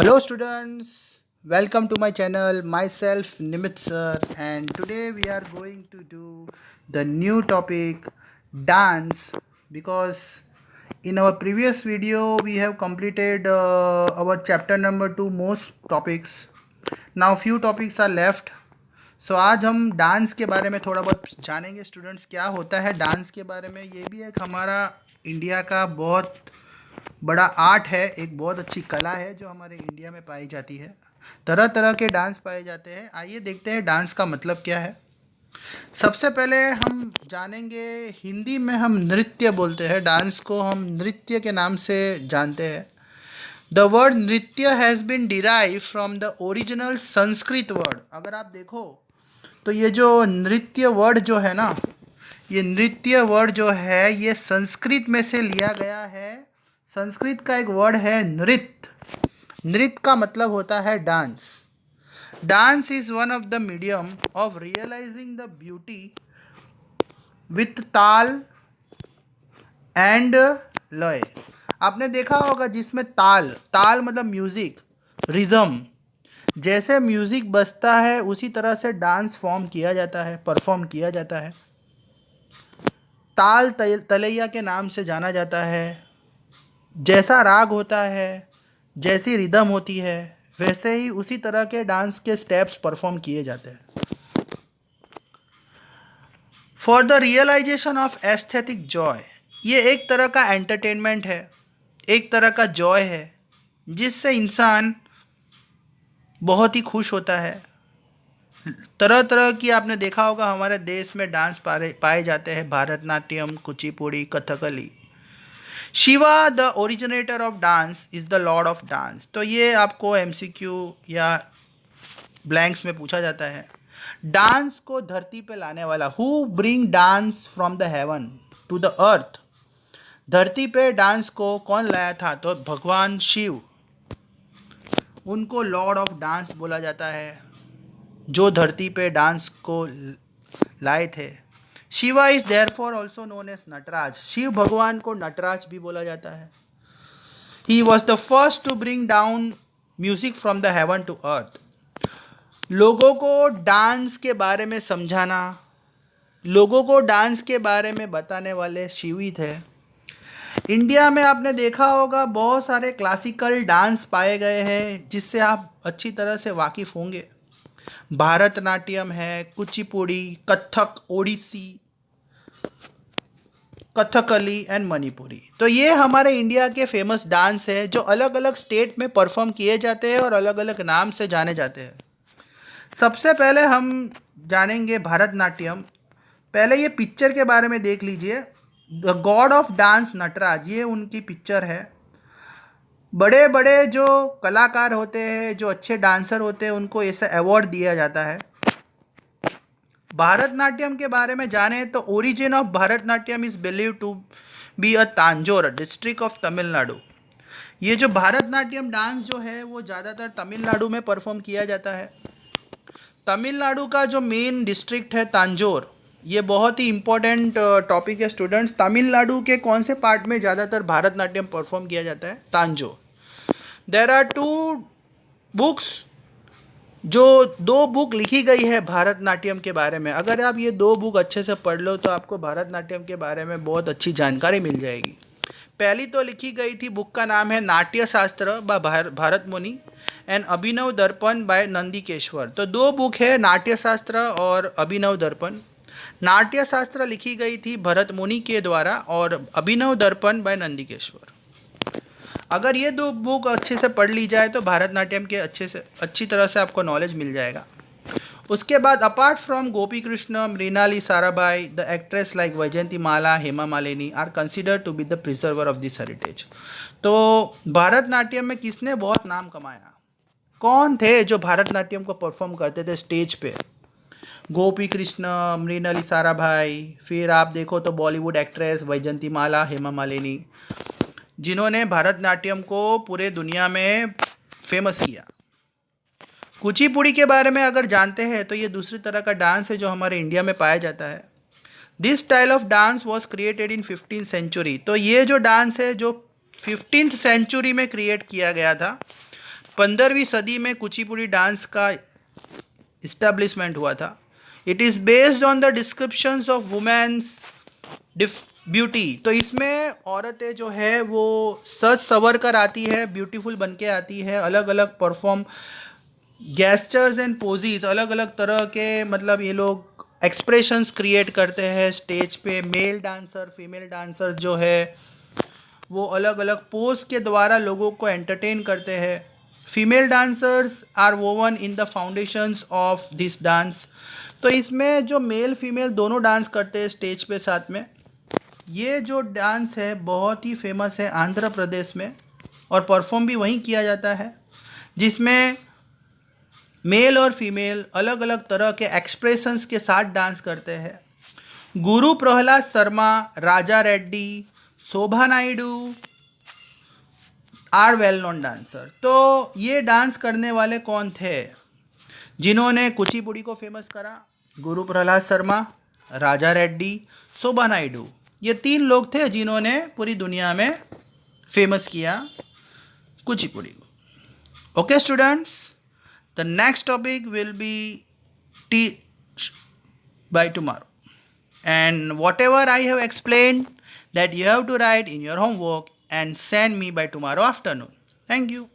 Hello students, welcome to my channel. Myself Nimit sir, and today we are going to do the new topic dance, because in our previous video we have completed our chapter number 2 most topics. Now few topics are left. सो आज हम dance के बारे में थोड़ा बहुत जानेंगे students, क्या होता है डांस के बारे में। ये भी एक हमारा इंडिया का बहुत बड़ा आर्ट है, एक बहुत अच्छी कला है जो हमारे इंडिया में पाई जाती है। तरह तरह के डांस पाए जाते हैं। आइए देखते हैं डांस का मतलब क्या है। सबसे पहले हम जानेंगे, हिंदी में हम नृत्य बोलते हैं, डांस को हम नृत्य के नाम से जानते हैं। द वर्ड नृत्य has been derive from the original Sanskrit word. अगर आप देखो तो ये जो नृत्य वर्ड जो है ना, ये नृत्य वर्ड जो है ये संस्कृत में से लिया गया है। संस्कृत का एक वर्ड है नृत्य। नृत्य का मतलब होता है dance. Dance is one of the medium of realising the beauty with taal and laya. आपने देखा होगा जिसमें ताल, ताल मतलब म्यूजिक, रिदम, जैसे म्यूजिक बजता है उसी तरह से डांस फॉर्म किया जाता है, परफॉर्म किया जाता है। ताल तलैया के नाम से जाना जाता है। जैसा राग होता है, जैसी रिदम होती है, वैसे ही उसी तरह के डांस के स्टेप्स परफॉर्म किए जाते हैं। For the realisation of aesthetic joy, ये एक तरह का एंटरटेनमेंट है, एक तरह का जॉय है जिससे इंसान बहुत ही खुश होता है। तरह तरह की आपने देखा होगा हमारे देश में डांस पाए जाते हैं, Bharatanatyam, Kuchipudi, Kathakali. Shiva the originator of dance is the Lord of dance. तो ये आपको एमसीक्यू या ब्लैंक्स में पूछा जाता है। डांस को धरती पे लाने वाला, who bring dance from the heaven to the earth. धरती पे डांस को कौन लाया था? तो भगवान शिव। उनको लॉर्ड ऑफ डांस बोला जाता है, जो धरती पे डांस को लाए थे। Shiva is therefore also known as Nataraja. Shiv भगवान को नटराज भी बोला जाता है। He was the first to bring down music from the heaven to earth. लोगों को डांस के बारे में समझाना, लोगों को डांस के बारे में बताने वाले शिव ही थे। इंडिया में आपने देखा होगा बहुत सारे क्लासिकल डांस पाए गए हैं जिससे आप अच्छी तरह से वाकिफ़ होंगे। भारतनाट्यम है, कुचिपुड़ी, कथक, ओडिसी, कथकली एंड मणिपुरी। तो ये हमारे इंडिया के फेमस डांस है जो अलग अलग स्टेट में परफॉर्म किए जाते हैं और अलग अलग नाम से जाने जाते हैं। सबसे पहले हम जानेंगे भारतनाट्यम। पहले ये पिक्चर के बारे में देख लीजिए। The god of dance Nataraj, ये उनकी पिक्चर है। बड़े बड़े जो कलाकार होते हैं, जो अच्छे डांसर होते हैं, उनको ऐसा अवार्ड दिया जाता है। भारतनाट्यम के बारे में जाने तो origin of Bharatanatyam is believe to be a Tanjore district of Tamil Nadu. ये जो भारतनाट्यम डांस जो है वो ज़्यादातर तमिलनाडु में परफॉर्म किया जाता है। तमिलनाडु का जो मेन डिस्ट्रिक्ट है तांजोर, ये बहुत ही इम्पोर्टेंट टॉपिक है स्टूडेंट्स। तमिलनाडु के कौन से पार्ट में ज़्यादातर भारतनाट्यम परफॉर्म किया जाता है? Tanjore. There are two books, जो दो बुक लिखी गई है भारतनाट्यम के बारे में। अगर आप ये दो बुक अच्छे से पढ़ लो तो आपको भारतनाट्यम के बारे में बहुत अच्छी जानकारी मिल जाएगी। पहली तो लिखी गई थी, बुक का नाम है नाट्य शास्त्र बाय भारत मुनि एंड अभिनव दर्पण बाय नंदीकेश्वर। तो दो बुक है, नाट्य शास्त्र और अभिनव दर्पण। नाट्य शास्त्र लिखी गई थी भरत मुनि के द्वारा और अभिनव दर्पण बाय नंदीकेश्वर। अगर ये दो बुक अच्छे से पढ़ ली जाए तो भारतनाट्यम के अच्छी तरह से आपको नॉलेज मिल जाएगा। उसके बाद apart from Gopi Krishna, Mrinalini Sarabhai, the actress like Vyjayanthi Mala, Hema Malini are consider to be the preserver of this heritage. तो भारतनाट्यम में किसने बहुत नाम कमाया? कौन थे जो भारतनाट्यम को परफॉर्म करते थे स्टेज पे? गोपी कृष्ण, मृणाली साराभाई, फिर आप देखो तो बॉलीवुड एक्ट्रेस वैजयंती माला, हेमा मालिनी, जिन्होंने भारतनाट्यम को पूरे दुनिया में फेमस किया। कुचिपुड़ी के बारे में अगर जानते हैं तो ये दूसरी तरह का डांस है जो हमारे इंडिया में पाया जाता है। This style of dance was created in 15th century. तो ये जो डांस है जो 15th सेंचुरी में क्रिएट किया गया था। 15वीं सदी में कुचिपुड़ी डांस का इस्टेब्लिशमेंट हुआ था. It is based on the descriptions of women's beauty. तो इसमें औरतें जो है वो सज सवर कर आती है, ब्यूटीफुल बन के आती है, अलग अलग परफॉर्म गेस्चर्स एंड पोजीज, अलग अलग तरह के मतलब ये लोग एक्सप्रेशंस क्रिएट करते हैं स्टेज पे. मेल डांसर फीमेल डांसर जो है वो अलग अलग पोज के द्वारा लोगों को एंटरटेन करते हैं. Female dancers are woven in the foundations of this dance. तो इसमें जो मेल फीमेल दोनों डांस करते हैं स्टेज पे साथ में. ये जो डांस है बहुत ही फेमस है आंध्र प्रदेश में और परफॉर्म भी वहीं किया जाता है, जिसमें मेल और फीमेल अलग अलग तरह के एक्सप्रेशंस के साथ डांस करते हैं. Guru Prahlad Sharma, Raja Reddy, Shobha Naidu are well known dancer. तो ये डांस करने वाले कौन थे जिन्होंने कुचिपुड़ी को फेमस करा? गुरु प्रहलाद शर्मा, राजा रेड्डी, शोभा नायडू. ये 3 लोग थे जिन्होंने पूरी दुनिया में फेमस किया कुचिपुड़ी को. Okay students, the next topic will be teach by tomorrow, and whatever I have explained that you have to write in your homework and send me by tomorrow afternoon. Thank you.